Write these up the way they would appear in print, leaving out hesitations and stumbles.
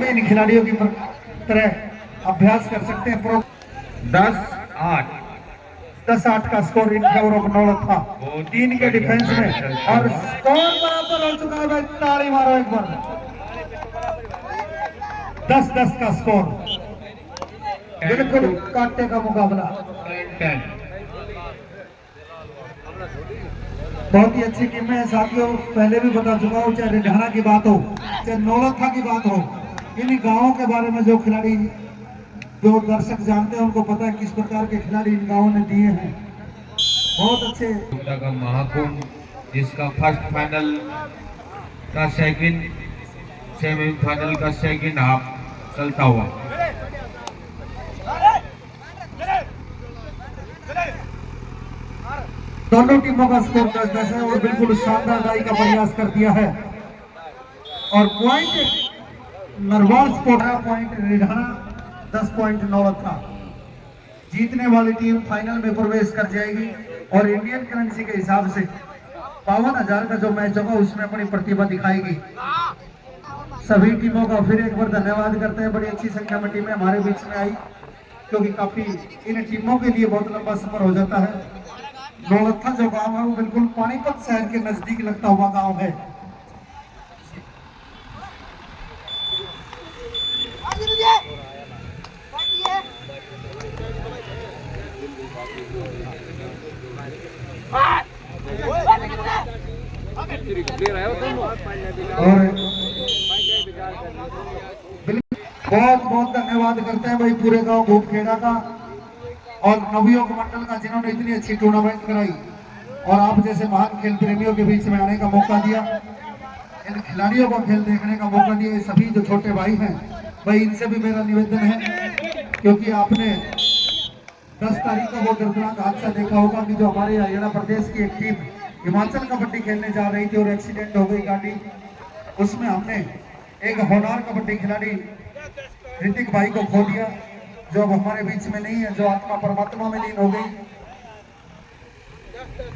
में इन खिलाड़ियों की तरह अभ्यास कर सकते हैं। 10-8 10-8 का score in favour of Naulakha. 3 के डिफेंस में और स्कोर बराबर हो चुका है भाई, ताली मारो एक बार। 10-10 का स्कोर, बिल्कुल कांटे का मुकाबला। बहुत ही अच्छी टीम है साथियों, पहले भी बता चुका हूँ, चाहे रिढाना की बात हो चाहे नौलखा की बात हो, इन गांवों के बारे में जो खिलाड़ी, जो दर्शक जानते हैं उनको पता है किस प्रकार के खिलाड़ी इन गांवों ने दिए हैं। बहुत अच्छे का महाकुंभ, जिसका फर्स्ट फाइनल का सेकंड, सेमीफाइनल का सेकंड हाफ चलता हुआ। दोनों टीमों का स्कोर 10-10 है और बिल्कुल शानदार अदाई का प्रयास कर दिया है। और point Narwal sport, point Ridhana, 10 point Naulakha. जीतने वाली टीम फाइनल में प्रवेश कर जाएगी और इंडियन करेंसी के हिसाब से 52,000 का जो मैच होगा उसमें अपनी प्रतिभा दिखाएगी। सभी टीमों का फिर एक बार धन्यवाद करते हैं। बड़ी अच्छी संख्या में टीमें हमारे बीच में आई, क्योंकि काफी इन टीमों के लिए बहुत लंबा सफर हो जाता है। नौलखा जो गांव है वो बिल्कुल पानीपत शहर के नजदीक लगता हुआ गांव है। बहुत बहुत धन्यवाद करते हैं भाई पूरे गांव भूपखेड़ा का और नवयुवक मंडल का, जिन्होंने इतनी अच्छी टूर्नामेंट कराई और आप जैसे महान खेल प्रेमियों के बीच में आने का मौका दिया, इन खिलाड़ियों को खेल देखने का मौका दिया। ये सभी जो छोटे भाई हैं भाई, इनसे भी मेरा निवेदन है, क्योंकि आपने 10 तारीख का वो दर्दनाक हादसा देखा होगा कि जो हमारे हरियाणा प्रदेश की एक टीम हिमाचल कबड्डी खेलने जा रही थी और एक्सीडेंट हो गई गाड़ी। उसमें हमने एक होनहार कबड्डी खिलाड़ी ऋतिक भाई को खो दिया, जो अब हमारे बीच में नहीं है, जो आत्मा परमात्मा में लीन हो गई।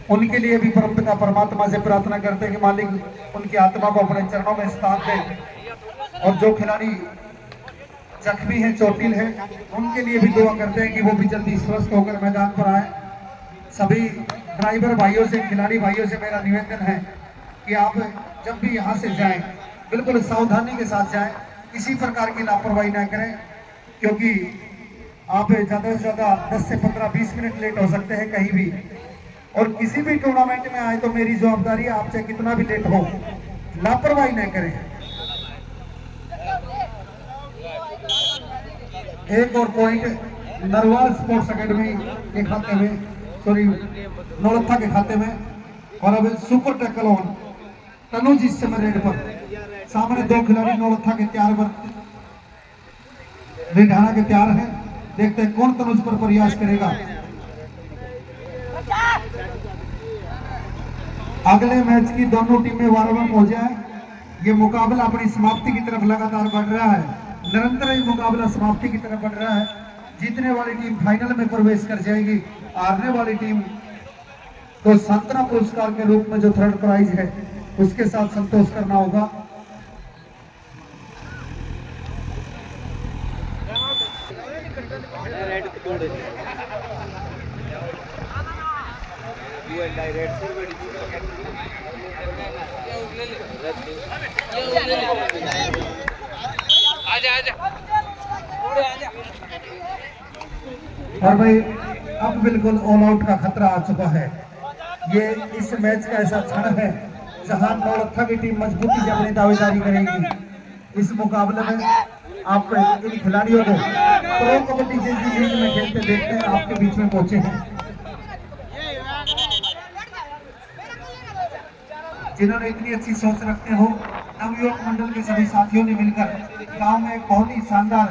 उनके लिए भी परमपिता परमात्मा से प्रार्थना करते हैं कि मालिक उनकी आत्मा को अपने चरणों में स्थान दे, और जो खिलाड़ी जख्मी है, चोटिल है, उनके लिए भी दुआ करते हैं कि वो भी जल्दी स्वस्थ होकर मैदान पर आए। सभी ड्राइवर भाइयों से, खिलाड़ी भाइयों से मेरा निवेदन है कि आप जब भी यहाँ से जाएं बिल्कुल सावधानी के साथ जाएं, किसी प्रकार की लापरवाही ना करें, क्योंकि आप ज़्यादा से ज़्यादा 10 से 15-20 मिनट लेट हो सकते हैं कहीं भी। और किसी भी टूर्नामेंट में आए तो मेरी जवाबदारी है, आप चाहे कितना भी लेट हो, लापरवाही न करें। एक और पॉइंट नरवाल स्पोर्ट्स एकेडमी के खाते में, सॉरी नौलखा के खाते में। और अब सुपर टैकल ऑन तनुज इस समय रेड पर, सामने 2 खिलाड़ी नौलखा के तैयार पर, रिढाना के तैयार है। देखते हैं कौन तनुज पर प्रयास करेगा। अगले मैच की दोनों टीमें वार-वार हो जाए, ये मुकाबला अपनी समाप्ति की तरफ लगातार बढ़ रहा है, निरंतर ये मुकाबला समाप्ति की तरफ बढ़ रहा है। जीतने वाली टीम फाइनल में प्रवेश कर जाएगी, हारने वाली टीम को सांत्वना पुरस्कार के रूप में जो 3rd प्राइज है उसके साथ संतोष करना होगा। और भाई अब बिल्कुल ऑल आउट का खतरा आ चुका है। ये इस मैच का ऐसा क्षण है जहां नौलखा की टीम मजबूती से अपनी दावेदारी करेगी। इस मुकाबले में आप इन खिलाड़ियों को प्रो कबड्डी जैसी लीग में खेलते देखते हैं, आपके बीच में पहुंचे हैं, जिन्होंने इतनी अच्छी सोच रखते हो। नवयुवक मंडल के सभी साथियों ने मिलकर गांव में एक बहुत ही शानदार,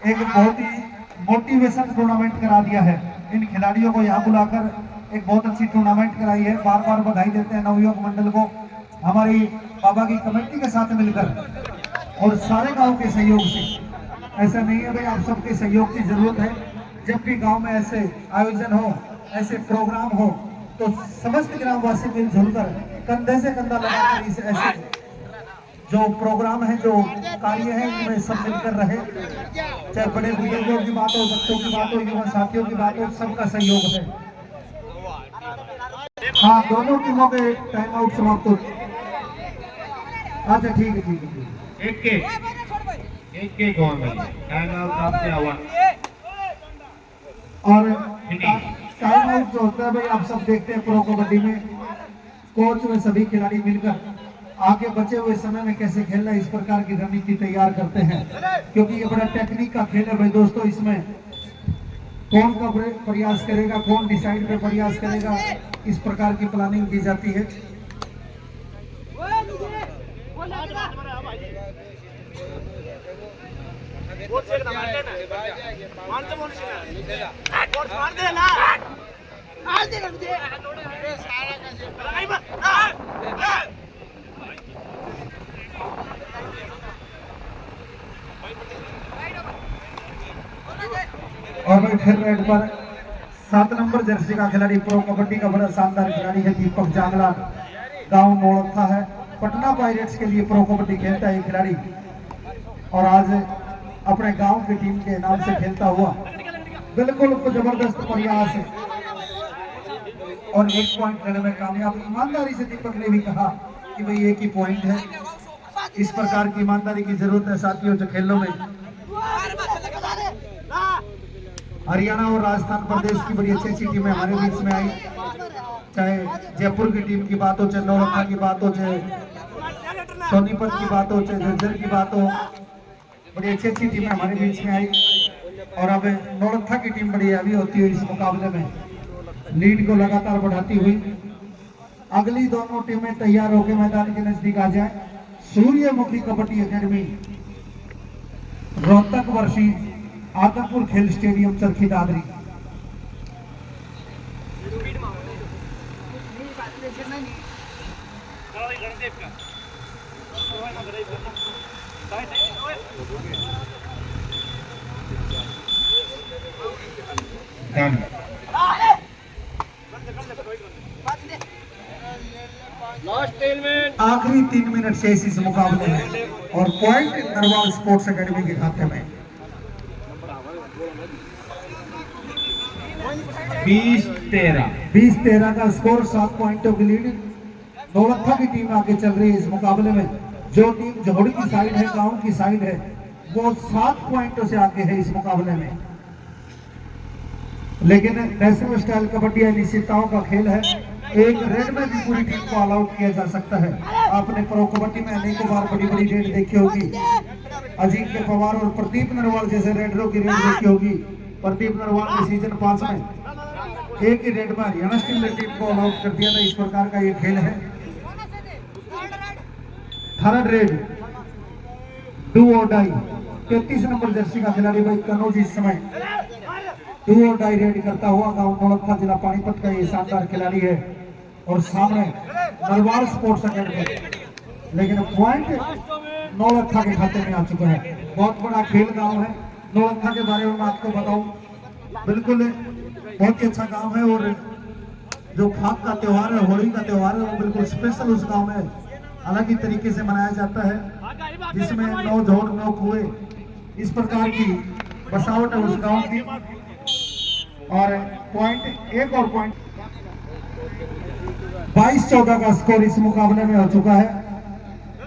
एक बहुत ही मोटिवेशन टूर्नामेंट करा दिया है। इन खिलाड़ियों को यहाँ बुलाकर एक बहुत अच्छी टूर्नामेंट कराई है। बार बार बधाई देते हैं नवयुवक मंडल को, हमारी बाबा की कमेटी के साथ मिलकर और सारे गांव के सहयोग से। ऐसा नहीं है भाई, आप सबके सहयोग की जरूरत है। जब भी गांव में ऐसे आयोजन हो, ऐसे प्रोग्राम हो, तो समस्त ग्रामवासी मिलजुल कर कंधे से कंधा लगाकर इस ऐसे जो प्रोग्राम है, जो कार्य है, उनमें सब मिलकर रहे। चाहे बड़े बुजुर्गों की बात हो, बच्चों की बात हो, युवा साथियों की बात हो, सबका सहयोग है। हाँ, दोनों टीमों के टाइम आउट समाप्त हो। अच्छा, ठीक है, ठीक है। एक ओवर में टाइम आउट आपसे आवा और टाइम आउट जो होता है भाई, आप सब देखते हैं प्रो कबड्डी में कोच व सभी खिलाड़ी मिलकर आगे बचे हुए समय में कैसे खेलना है, इस प्रकार की रणनीति तैयार करते हैं, क्योंकि ये बड़ा टेक्निक का खेल है भाई दोस्तों। इसमें कौन का प्रयास करेगा, कौन डिसाइड पे प्रयास करेगा, इस प्रकार की प्लानिंग की जाती है। और भाई फिर रेड पर 7 नंबर जर्सी का खिलाड़ी, प्रो कबड्डी का बड़ा शानदार खिलाड़ी है, दीपक जांगला, गांव नौलखा है, पटना पायरेट्स के लिए प्रो कबड्डी खेलता है ये खिलाड़ी, और आज अपने गांव की टीम के नाम से खेलता हुआ बिल्कुल जबरदस्त प्रयास है और 1 पॉइंट लेने में कामयाब। ईमानदारी से दीपक ने भी कहा कि भाई 1 ही पॉइंट है। इस प्रकार की ईमानदारी की जरूरत है साथियों जो खेलों में। हरियाणा और राजस्थान प्रदेश की बड़ी अच्छी अच्छी टीमें हमारे बीच में आई, चाहे जयपुर की टीम की बात हो, चाहे नौलखा की बात हो, चाहे सोनीपत की बात हो, चाहे झज्जर की बात हो, बड़ी अच्छी अच्छी टीमें हमारे बीच में आई। और अब नौलखा की टीम बड़ी हैवी होती हुई इस मुकाबले में लीड को लगातार बढ़ाती हुई। अगली दोनों टीमें तैयार होकर मैदान के नजदीक आ जाए। सूर्यमुखी कबड्डी एकेडमी रोहतक वर्सेस आदमपुर खेल स्टेडियम चरखी दादरी। आखिरी 3 मिनट शेष इस मुकाबले में और पॉइंट नरवाल स्पोर्ट्स एकेडमी के खाते में। 20-13 का स्कोर, 7 पॉइंटों की लीड। नौलखा की टीम आगे चल रही है इस मुकाबले में। जो टीम जोहड़ी की साइड है, गांव की साइड है, वो 7 पॉइंटों से आगे है इस मुकाबले में। लेकिन नेशनल स्टाइल कबड्डी अनिश्चितताओं का खेल है। एक रेड में भी पूरी टीम को ऑल आउट किया जा सकता है। आपने प्रो कबड्डी में अनेकों बार बड़ी बड़ी रेड देखी होगी। अजिंक्य पवार और प्रदीप नरवाल जैसे रेडरों की रेड देखी होगी। प्रदीप नरवाल ने सीजन 5 में एक ही रेड में हरियाणा स्टील टीम को ऑल आउट कर दिया था। इस प्रकार का ये खेल है। थर्ड रेड डू और डाई, 33 नंबर जर्सी का खिलाड़ी भाई कनौज इस समय डू और डाई रेड करता हुआ गांव नौलखा जिला पानीपत का ये शानदार खिलाड़ी है। और सामने नरवाल स्पोर्ट्स एकेडमी, लेकिन पॉइंट नौलखा के खाते में आ चुका है। बहुत बड़ा खेल गांव है। नौलखा के बारे में मैं आपको बताऊं, बिल्कुल बहुत ही अच्छा गांव है। और जो फाग का त्योहार है, होली का त्योहार है, वो बिल्कुल स्पेशल उस गांव में अलग ही तरीके से मनाया जाता है, जिसमें 9 जोड़ 9 कुएं, इस प्रकार की बसावट है उस गांव की। और पॉइंट एक और पॉइंट 22-14 का स्कोर इस मुकाबले में हो चुका है।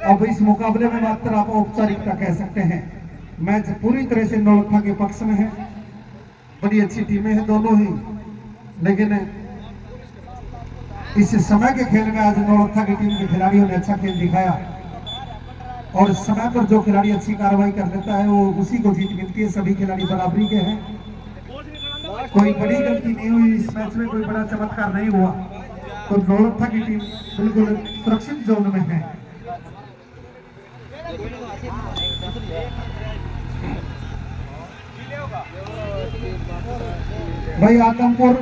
अब इस मुकाबले में मात्र आप औपचारिकता कह सकते हैं। मैच पूरी तरह से नौलखा के पक्ष में है। बड़ी अच्छी टीमें हैं दोनों ही, लेकिन इस समय के खेल में आज नौलखा की टीम के खिलाड़ियों ने अच्छा खेल दिखाया। और समय पर जो खिलाड़ी अच्छी कार्रवाई कर लेता है वो उसी को जीत मिलती है। सभी खिलाड़ी बराबरी के हैं। कोई बड़ी गलती नहीं हुई इस मैच में, कोई बड़ा चमत्कार नहीं हुआ। तो नौलखा की टीम बिल्कुल सुरक्षित जोन में है। भाई आदमपुर